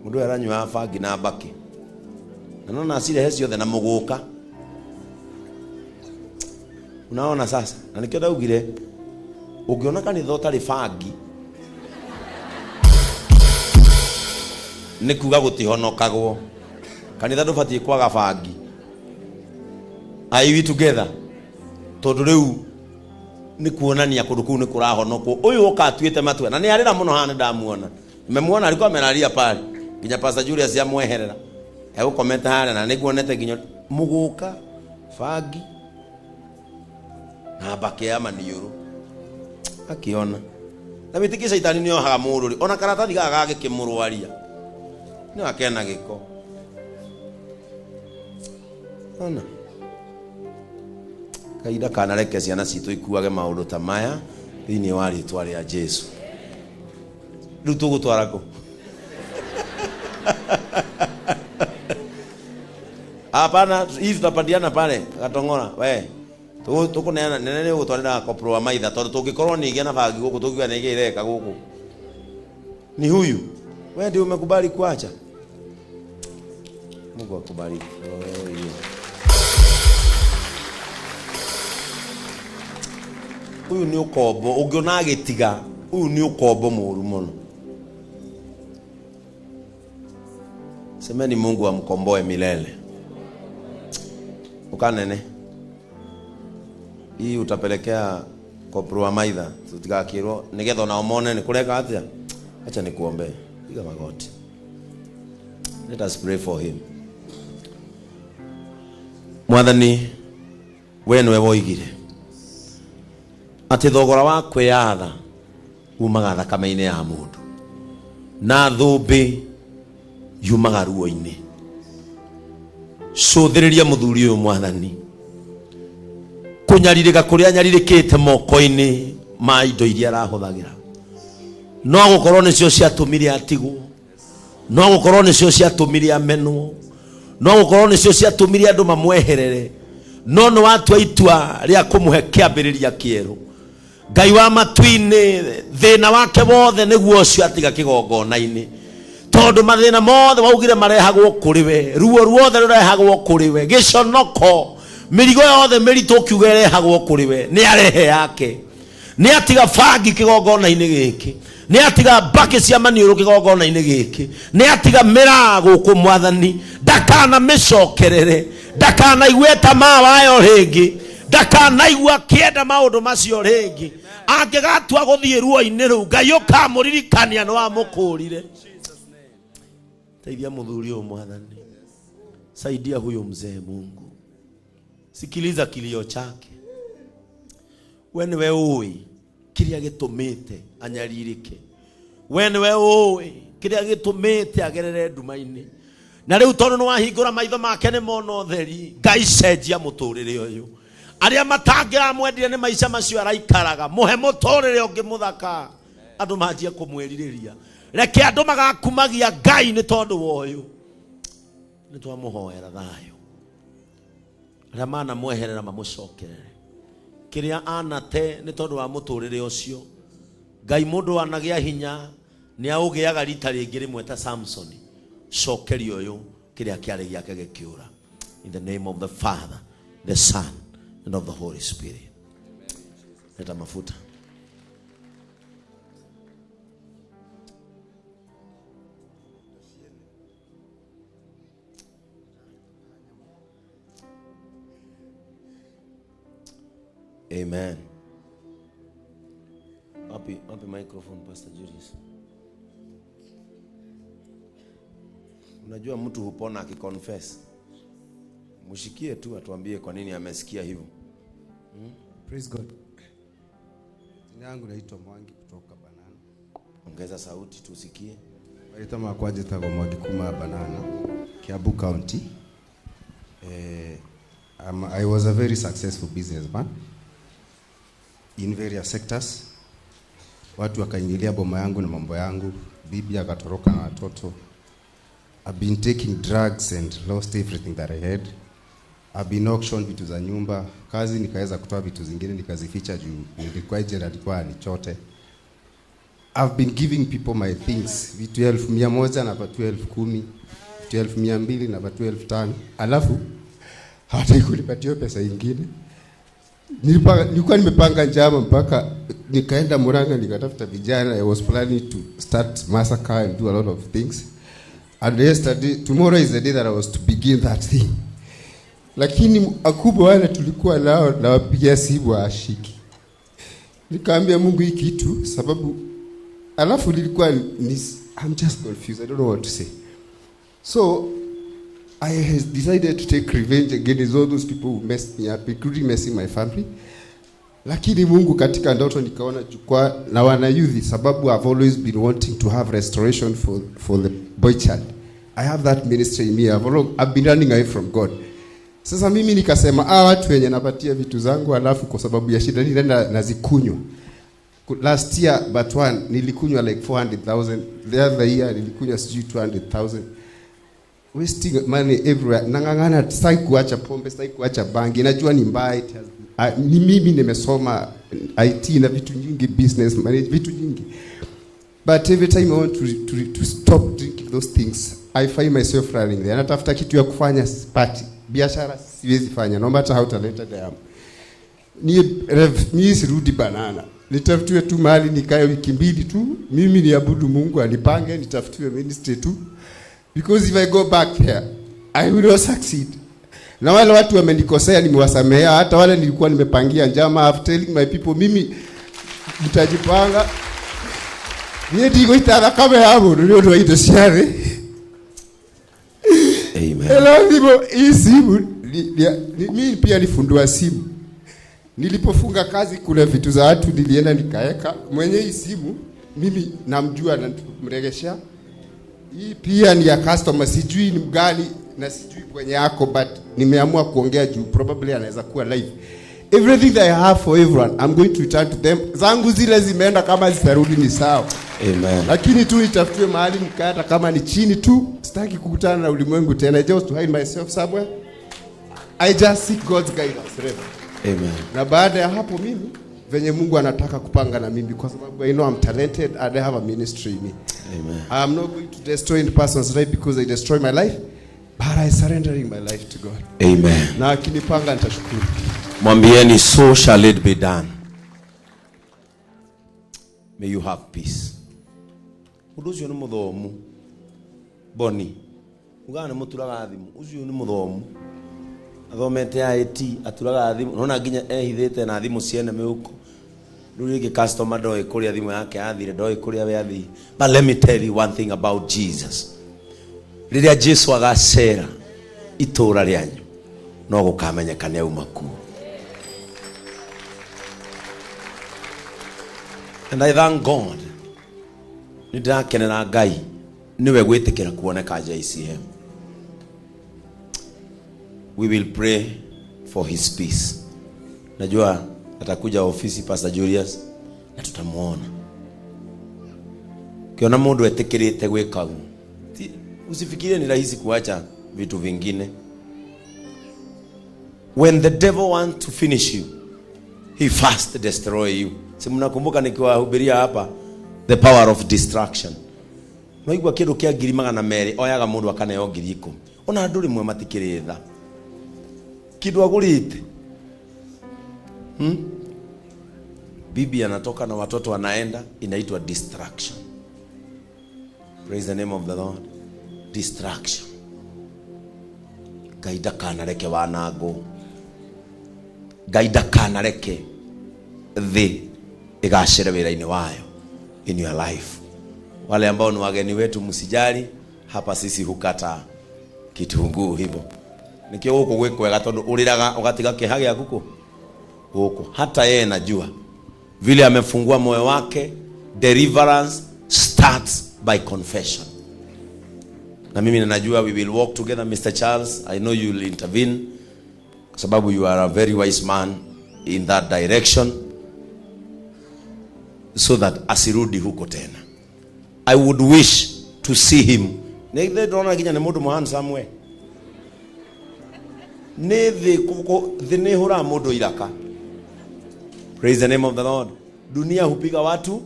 Mundu aranywa bangi na baki. Na nona asile hesi yothe na muguka. Unaona sasa? Na nikio ndaugire ukiona kanitha utari bangi nikuga gutihonokagwo. Kanitha ndubatie kwaga bangi. Are we together? Tondu riu ni kuonania kundu kuu ni kurahonokwo. Uyu ukatuite matwe na ni arira muno hana ndamuona. Nimemuona alikuwa amelalia pale. Ginya Pastor Julius yamweherera. Hebu comment hana na niguonete ginya muguka bangi na baki ya maniuru. Akiona. Na bitiki shaitani niyo haga mururi. Ona karatathi gaga gikimurwaria. Ni akena giko. Ona. Kaida kana reke ciana citu ikuage maundu ta maya thini wa ritwa ria Jesu. Riu tugutwara ko. Hapana, hivi tutapatiana pale Gatongora. We. Tukuneana nene gutwarira kopro wa maitha tondu tungikorwo ni igena bangi guku tukiwa ni igireka guku. Ni huyu. Wewe ndio umekubali kuacha. Mungu akubariki. Huyu ni ukombo, ungiona agitiga, huyu ni ukombo muru muno. Semeni Mungu amkomboe milele. Ukanene. Hii utapelekea kopro wa maitha tutigakirwo nigetha na omone ni kureka atia. Acha nikuombe. Piga magoti. Let us pray for him. Mwathani, we niwe woigire ati thogora wa kwiyatha umaga thakame-ini ya mundu na thumbi yumaga ruo-ini. Cuthiriria muthuri uyu Mwathani kunyaririka kuria nyaririkite moko-ini ma indo iria arahuthagira. No gukorwo nicio ciatumire atigwo, no gukorwo nicio ciatumire amenwo, no gukorwo nicio ciatumire andu mamweherere, no no watu aitua ria kumuhe kiambiriria kieru. Ngai wa matu-ini thina wake wothe niguo cio atiga kigongonaini. Tondu mathina mothe waugire marehagwo kuri we, ruo ruothe rurehagwo kuri we, giconoko mirigo yothe miritu kiuga irehagwo kuri we, ni arehe yake. Ni atiga bangi kigongonaini giki, ni atiga baki cia maniuru kigongonaini giki, ni atiga Miraa guku Mwathani, ndakana micokerere, ndakana igweta mawayo ringi, ndakana igwa kienda maundu macio ringi. Angigatua guthie ruo-ini ru Ngai ukamuririkania no amukurire. Saidia muthuri uyu Mwathani, saidia huyo mzee Mungu, sikiliza kilio chake. We niwe uwi kiria gitumite anyaririke, we niwe uwi kiria gitumite agerere nduma-ini. Na riu tondu ni wahingura maitho make ni mona utheri, Ngai cenjia muturire uyu. Aria matangira mwendire ni maica macio araikaraga, muhe muturire ungi muthaka, andu manjie kumwiririria. Reke andu magakumagia Ngai ni tondu wa uyu. Ni twamuhoera thayo. Aria mana mweherera mamucokerere. Kiria anate ni tondu wa muturire ucio. Ngai mundu anagia hinya ni augiaga rita ringi rimwe ta Samson. Cokerio uyu kiria kiari giake gikiura. In the name of the Father, the Son, and of the Holy Spirit. Leta mafuta. Amen. Wapi microphone Pastor Julius. Unajua mtu hupona akiconfess. Mushikie tu atuambie kwa nini amesikia hivyo. Praise God. Jina langu naitwa Mwangi kutoka Banana. Ongeza sauti tusikie. Waitama kwaje tago Mwangi kuma Banana, Kiambu County. I was a very successful businessman in various sectors. Watu wakaingilia boma yangu na mambo yangu, bibi akatoroka na watoto. I've been taking drugs and lost everything that I had. I've been auctioned vitu za nyumba, kazi nikaweza kutoa vitu zingine nikazificha juu nilikuwa je alikuwa anichote. I've been giving people my things. Vitu 1,100 na watu 10,000, vitu 200 na watu 5,000. Alafu hawataki kulipatia pesa nyingine. Nilikuwa nimepanga njama mpaka nikaenda Murang'a nikatafuta vijana. I was planning to start massacre and do a lot of things. And yesterday, tomorrow is the day that I was to begin that thing. Lakini akubwa wale tulikuwa nao na wapigia simu ashiki. Nikaambia Mungu hii kitu sababu alafu nilikuwa I'm just confused. I don't know what to say. So I has decided to take revenge against all those people who messed me up, including messing my family. Lakini Mungu katika ndoto nikaona jukwaa na wana youth sababu I've always been wanting to have restoration for the boy child. I have that ministry in me. I've been running away from God. Sasa mimi nikasema watu wenye napatia vitu zangu alafu kwa sababu ya shida nilienda nazikunywa. Last year but one nilikunywa like 400,000. The other year nilikunywa 200,000. Wasting money everywhere. Nangangana sitaki kuacha pombe, sitaki kuacha bangi. Najua ni mbaya. Ni mimi nimesoma IT na vitu nyingi, business manage vitu nyingi. But every time I want to stop drinking those things, I find myself running there. Natafuta kitu ya kufanya party. Biashara siwezi fanya no matter how talented I am. Ni sirudi banana. Nitafutiwe tu mahali nikae wiki 2 tu. Mimi niabudu Mungu anipange, nitafutiwe ministry tu. Because if I go back here, I will not succeed. Na wale watu wamenikosea nimewasamea, hata wale nilikuwa nimepangia njama. I'm telling my people, mimi nitajipanga. Ndio itara kama hapo ndio ndio itasiare. Amen. Hello, hii simu mimi pia nilifundua simu. Nilipofunga kazi kuna vitu za watu nilienda nikaeka. Mwenye hii simu mimi namjua na mregesha. Hii pia ni ya customer, sijui ni mgani na sijui kwenye yako, but nimeamua kuongea juu probably anaweza kuwa live. Everything that I have for everyone, I'm going to return to them. Zangu zile zimeenda kama zitarudi ni sawa. Amen. Lakini tu nitafutwe mahali nikata kama ni chini tu, sitaki kukutana na ulimwengu tena. I just to hide myself somewhere. I just seek God's guidance forever. Amen. Na baada ya hapo mimi venye Mungu anataka kupanga na mimi kwa sababu I know I'm talented and I have a ministry in me. Amen. I am not going to destroy the person's life because I destroy my life, but I surrendering my life to God. Amen. Na akinipanga nitashukuru. Mwambieni so shall it be done. May you have peace. Uducio ni muthomu. Boni. Ugana muturaga thimu. Ucio ni muthomu. Athomete IT aturaga thimu. Nona nginya ehithete na thimu ciene meuko. Rurige customer ndoi kuria thimu yake athire ndoi kuria we athi. But let me tell you one thing about Jesus. Riria Jesu agacera itura ryanyu no gukamenyekane auma kuo. And I thank God. Nidakenera Ngai niwe gwitikira kuoneka JCM. We will pray for his peace. Najua atakuja ofisi Pastor Julius na tutamuona. Kiona mundu etikirite gwika ugu. Usifikirie ni rahisi kuacha vitu vingine. When the devil wants to finish you, he first destroy you. Si mnakumbuka nikiwahubiria hapa the power of distraction. Naigwa kidu kia 200 oyaga mundu akaneyo 10,000. Ona nduri mwe matikiritha. Kidu agurite. Bibi anatoka na watoto wanaenda, inaitwa distraction. Praise the name of the Lord. Distraction. Gaida kana reke wanago. Gaida kana reke the igashire wira-ini wayo in your life. Wale ambao ni wageni wetu msijali, hapa sisi hukata kitunguu hivyo. Nikio huko gwekwega tondu uriraga ugatiga kihage ya kuko huko. Hata yeye najua vile amefungua moyo wake. Deliverance starts by confession. Na mimi najua we will walk together. Mr. Charles, I know you will intervene kwa sababu you are a very wise man in that direction, so that asirudi huko tena. I would wish to see him. They don't again na mundu muhan somewhere. Neve kuko thine hura mundu iraka. Praise the name of the Lord. Dunia hupiga watu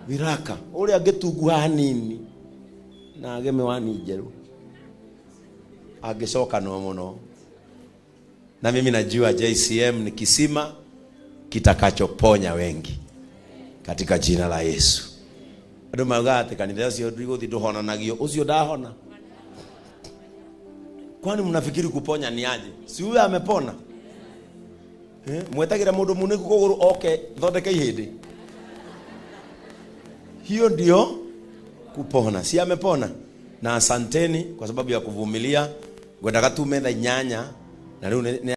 viraka ule agetungu hanini na ageme wani njeru agecoka no muno. Na mimi najua JCM ni kisima kitakachoponya wengi katika jina la Yesu. Ado magate kanitha cio ndiguthi nduhonanagio ucio ndahona. Kwani mnafikiri kuponya ni aje? Si huyu amepona? Mwetagira mundu muniku kuguru oke thondeke ihindi. Hiyo ndio kupona. Si amepona? Na asanteni kwa sababu ya kuvumilia. Gwenda gatume tha 8 na riu